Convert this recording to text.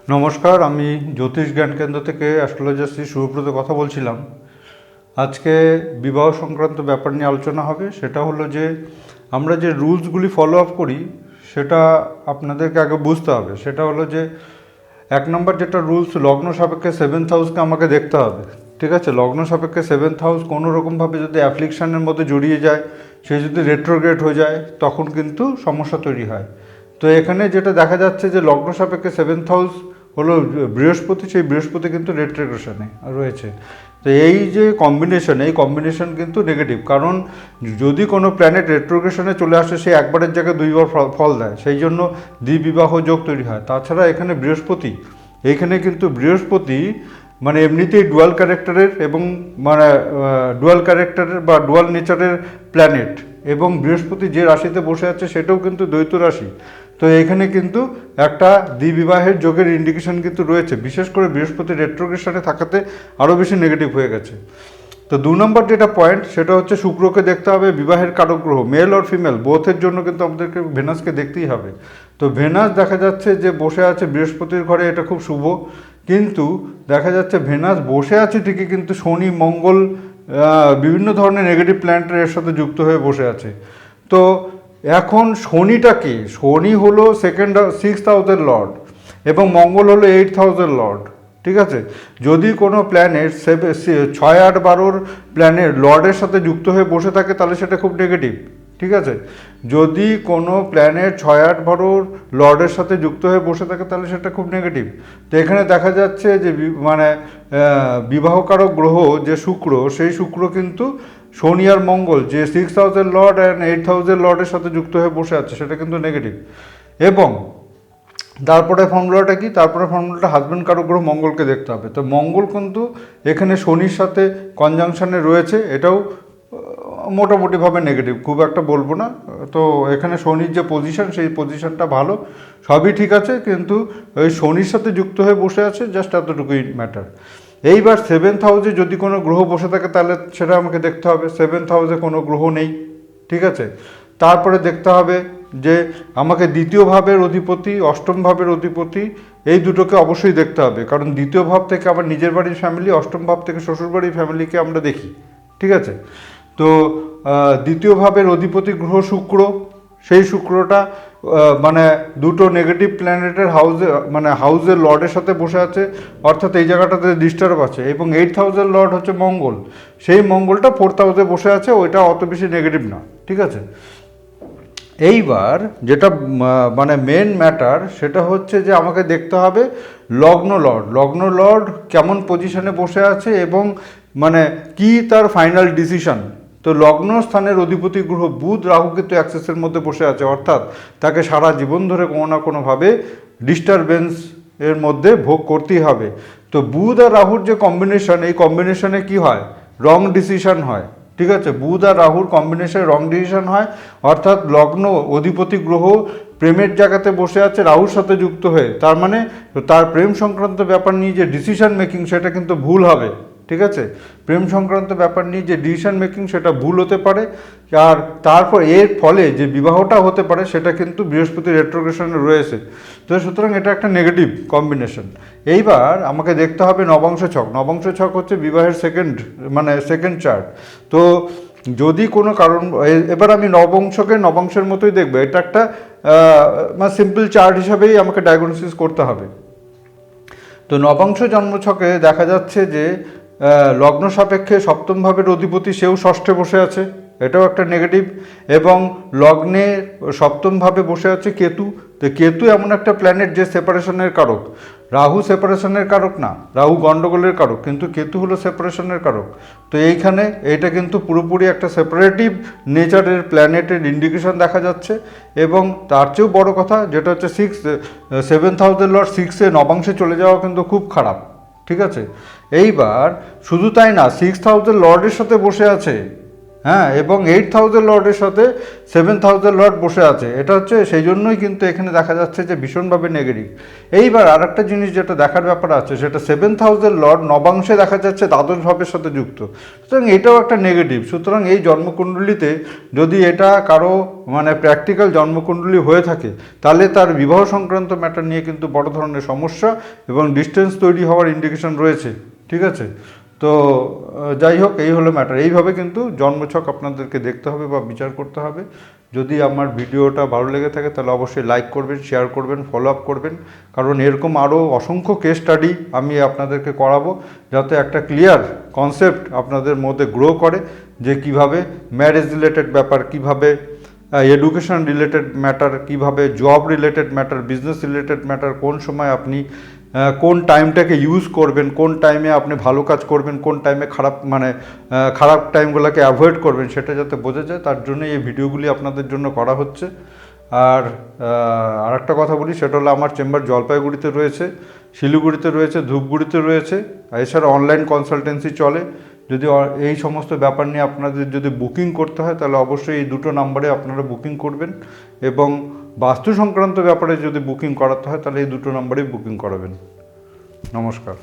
নমস্কার, আমি জ্যোতিষ জ্ঞান কেন্দ্র থেকে অ্যাস্ট্রোলজার শ্রী শুভব্রত কথা বলছিলাম। আজকে বিবাহ সংক্রান্ত ব্যাপার নিয়ে আলোচনা হবে। সেটা হলো যে আমরা যে রুলসগুলি ফলো আপ করি সেটা আপনাদেরকে আগে বুঝতে হবে। সেটা হলো যে 1 নম্বর যেটা রুলস, লগ্ন সাপেক্ষে 7th হাউসকে আমাকে দেখতে হবে। ঠিক আছে, লগ্ন সাপেক্ষে 7th হাউস কোনো রকমভাবে যদি অ্যাফ্লিকশানের মধ্যে জড়িয়ে যায়, সে যদি রেট্রোগ্রেড হয়ে যায়, তখন কিন্তু সমস্যা তৈরি হয়। তো এখানে যেটা দেখা যাচ্ছে যে লগ্ন সাপেক্ষে 7th হাউস হলো বৃহস্পতি, সেই বৃহস্পতি কিন্তু রেট্রোগ্রেশনে রয়েছে। তো এই যে কম্বিনেশন কিন্তু নেগেটিভ, কারণ যদি কোনো প্ল্যানেট রেট্রোগ্রেশনে চলে আসে সে একবারের জায়গায় দুইবার ফল দেয়, সেই জন্য দ্বিবিবাহ যোগ তৈরি হয়। তাছাড়া এখানে বৃহস্পতি মানে এমনিতেই ডুয়াল ক্যারেক্টারের এবং মানে ডুয়াল ক্যারেক্টারের বা ডুয়াল নেচারের প্ল্যানেট, এবং বৃহস্পতি যে রাশিতে বসে আছে সেটাও কিন্তু দ্বৈত রাশি। তো এখানে কিন্তু একটা দ্বিবিবাহের যোগের ইন্ডিকেশন কিন্তু রয়েছে, বিশেষ করে বৃহস্পতি রেট্রোগ্রেশনে থাকাতে আরও বেশি নেগেটিভ হয়ে গেছে। তো 2 নম্বর যেটা পয়েন্ট, সেটা হচ্ছে শুক্রকে দেখতে হবে, বিবাহের কারক গ্রহ, মেল আর ফিমেল বোথের জন্য কিন্তু আমাদেরকে ভেনাসকে দেখতেই হবে। তো ভেনাস দেখা যাচ্ছে যে বসে আছে বৃহস্পতির ঘরে, এটা খুব শুভ। কিন্তু দেখা যাচ্ছে ভেনাস বসে আছে ঠিকই, কিন্তু শনি মঙ্গল বিভিন্ন ধরনের নেগেটিভ প্ল্যানেটের এর সাথে যুক্ত হয়ে বসে আছে। তো এখন শনি হলো 6th হাউসের লর্ড এবং মঙ্গল হলো 8th হাউসের লর্ড। ঠিক আছে, যদি কোনো প্ল্যানেট 6, 8, 12 প্ল্যানেট লর্ডের সাথে যুক্ত হয়ে বসে থাকে তাহলে সেটা খুব নেগেটিভ। ঠিক আছে, যদি কোনো প্ল্যানেট 6, 8, 12 লর্ডের সাথে যুক্ত হয়ে বসে থাকে তাহলে সেটা খুব নেগেটিভ। তো এখানে দেখা যাচ্ছে যে মানে বিবাহকারক গ্রহ যে শুক্র, সেই শুক্র কিন্তু শনি আর মঙ্গল যে 6th হাউসের লর্ড অ্যান্ড 8th হাউসের লর্ডের সাথে যুক্ত হয়ে বসে আছে, সেটা কিন্তু নেগেটিভ। এবং তারপরে ফর্মুলাটা হাজব্যান্ড কারক গ্রহ মঙ্গলকে দেখতে হবে। তো মঙ্গল কিন্তু এখানে শনির সাথে কনজাংশনে রয়েছে, এটাও মোটামুটিভাবে নেগেটিভ, খুব একটা বলবো না। তো এখানে শনির যে পজিশন, সেই পজিশনটা ভালো, সবই ঠিক আছে, কিন্তু ওই শনির সাথে যুক্ত হয়ে বসে আছে, জাস্ট এতটুকুই ম্যাটার। এইবার 7th হাউসে যদি কোনো গ্রহ বসে থাকে তাহলে সেটা আমাকে দেখতে হবে। 7th হাউসে কোনো গ্রহ নেই। ঠিক আছে, তারপরে দেখতে হবে যে আমাকে দ্বিতীয় ভাবের অধিপতি, অষ্টম ভাবের অধিপতি, এই দুটোকে অবশ্যই দেখতে হবে, কারণ দ্বিতীয় ভাব থেকে আমার নিজের বাড়ির ফ্যামিলি, অষ্টম ভাব থেকে শ্বশুর বাড়ির ফ্যামিলিকে আমরা দেখি। ঠিক আছে, তো দ্বিতীয় ভাবের অধিপতি গ্রহ শুক্র, সেই শুক্রটা মানে দুটো নেগেটিভ প্ল্যানেটের হাউসের লর্ডের সাথে বসে আছে, অর্থাৎ এই জায়গাটাতে ডিস্টার্ব আছে। এবং 8th হাউসের লর্ড হচ্ছে মঙ্গল, সেই মঙ্গলটা 4th হাউসে বসে আছে, ওইটা অত বেশি নেগেটিভ না। ঠিক আছে, এইবার যেটা মানে মেন ম্যাটার, সেটা হচ্ছে যে আমাকে দেখতে হবে লগ্ন লর্ড কেমন পজিশনে বসে আছে এবং মানে কি তার ফাইনাল ডিসিশন। তো লগ্ন স্থানের অধিপতি গ্রহ বুধ রাহু কিন্তু অ্যাক্সেসের মধ্যে বসে আছে, অর্থাৎ তাকে সারা জীবন ধরে কোনো না কোনোভাবে ডিস্টারবেন্স এর মধ্যে ভোগ করতেই হবে। তো বুধ আর রাহুর যে কম্বিনেশন, এই কম্বিনেশনে কি হয়, রং ডিসিশন হয়। ঠিক আছে, বুধ আর রাহুর কম্বিনেশনে রং ডিসিশন হয়, অর্থাৎ লগ্ন অধিপতি গ্রহ প্রেমের জায়গাতে বসে আছে রাহুর সাথে যুক্ত হয়ে, তার মানে তার প্রেম সংক্রান্ত ব্যাপার নিয়ে যে ডিসিশন মেকিং সেটা কিন্তু ভুল হবে। ঠিক আছে, প্রেম সংক্রান্ত ব্যাপার নিয়ে যে ডিসিশন মেকিং সেটা ভুল হতে পারে, আর তারপর এর ফলে যে বিবাহটা হতে পারে সেটা কিন্তু বৃহস্পতি রেট্রোগ্রেশনে রয়েছে। তো সুতরাং এটা একটা নেগেটিভ কম্বিনেশন। এইবার আমাকে দেখতে হবে নবাংশ ছক হচ্ছে বিবাহের সেকেন্ড চার্ট। তো যদি কোনো কারণ, এবার আমি নবাংশের মতোই দেখবো, এটা একটা সিম্পল চার্ট হিসাবেই আমাকে ডায়াগনোসিস করতে হবে। তো নবাংশ জন্মছকে দেখা যাচ্ছে যে লগ্ন সাপেক্ষে সপ্তম ভাবের অধিপতি সেও ষষ্ঠে বসে আছে, এটাও একটা নেগেটিভ। এবং লগ্নে সপ্তম ভাবে বসে আছে কেতু। তো কেতু এমন একটা প্ল্যানেট যে সেপারেশনের কারক। রাহু সেপারেশনের কারক না, রাহু গণ্ডগোলের কারক, কিন্তু কেতু হলো সেপারেশনের কারক। তো এইখানে এটা কিন্তু পুরোপুরি একটা সেপারেটিভ নেচারের প্ল্যানেটের ইন্ডিকেশন দেখা যাচ্ছে। এবং তার চেয়েও বড় কথা যেটা হচ্ছে 7th হাউসের লর্ড 6-এ নবাংশে চলে যাওয়া কিন্তু খুব খারাপ। ঠিক আছে, এইবার শুধু তাই না, 6th হাউসের লর্ডের সাথে বসে আছে, হ্যাঁ, এবং 8000 লর্ডের সাথে 7000 লর্ড বসে আছে। এটা হচ্ছে সেই জন্যই কিন্তু এখানে দেখা যাচ্ছে যে ভীষণভাবে নেগেটিভ। এইবার আর একটা জিনিস যেটা দেখার ব্যাপার আছে, সেটা 7000 লর্ড নবাংশে দেখা যাচ্ছে দ্বাদশ ভাবের সাথে যুক্ত, সুতরাং এটাও একটা নেগেটিভ। সুতরাং এই জন্মকুণ্ডলিতে যদি এটা কারো মানে প্র্যাকটিক্যাল জন্মকুণ্ডলী হয়ে থাকে, তাহলে তার বিবাহ সংক্রান্ত ম্যাটার নিয়ে কিন্তু বড় ধরনের সমস্যা এবং ডিস্টেন্স তৈরি হওয়ার ইন্ডিকেশন রয়েছে। ঠিক আছে, তো যাই হোক, এই হলো ম্যাটার। এইভাবে কিন্তু জন্মছক আপনাদেরকে দেখতে হবে বা বিচার করতে হবে। যদি আমার ভিডিওটা ভালো লেগে থাকে তাহলে অবশ্যই লাইক করবেন, শেয়ার করবেন, ফলো আপ করবেন, কারণ এরকম আরও অসংখ্য কেস স্টাডি আমি আপনাদেরকে করাবো, যাতে একটা ক্লিয়ার কনসেপ্ট আপনাদের মধ্যে গ্রো করে যে কিভাবে ম্যারেজ রিলেটেড ব্যাপার, কিভাবে এডুকেশন রিলেটেড ম্যাটার, কিভাবে job related matter, business related matter, কোন সময় আপনি কোন টাইমটাকে ইউজ করবেন, কোন টাইমে আপনি ভালো কাজ করবেন, কোন টাইমে খারাপ টাইমগুলোকে অ্যাভয়েড করবেন, সেটা যাতে বোঝা যায়, তার জন্য এই ভিডিওগুলি আপনাদের জন্য করা হচ্ছে। আর আরেকটা কথা বলি, সেটা হলো আমার চেম্বার জলপাইগুড়িতে রয়েছে, শিলিগুড়িতে রয়েছে, ধূপগুড়িতে রয়েছে। এছাড়া অনলাইন কনসালটেন্সি চলে। যদি এই সমস্ত ব্যাপার নিয়ে আপনাদের যদি বুকিং করতে হয়, তাহলে অবশ্যই এই দুটো নাম্বারে আপনারা বুকিং করবেন, এবং বাস্তু সংক্রান্ত ব্যাপারে যদি বুকিং করাতে হয় তাহলে এই দুটো নাম্বারেই বুকিং করাবেন। নমস্কার।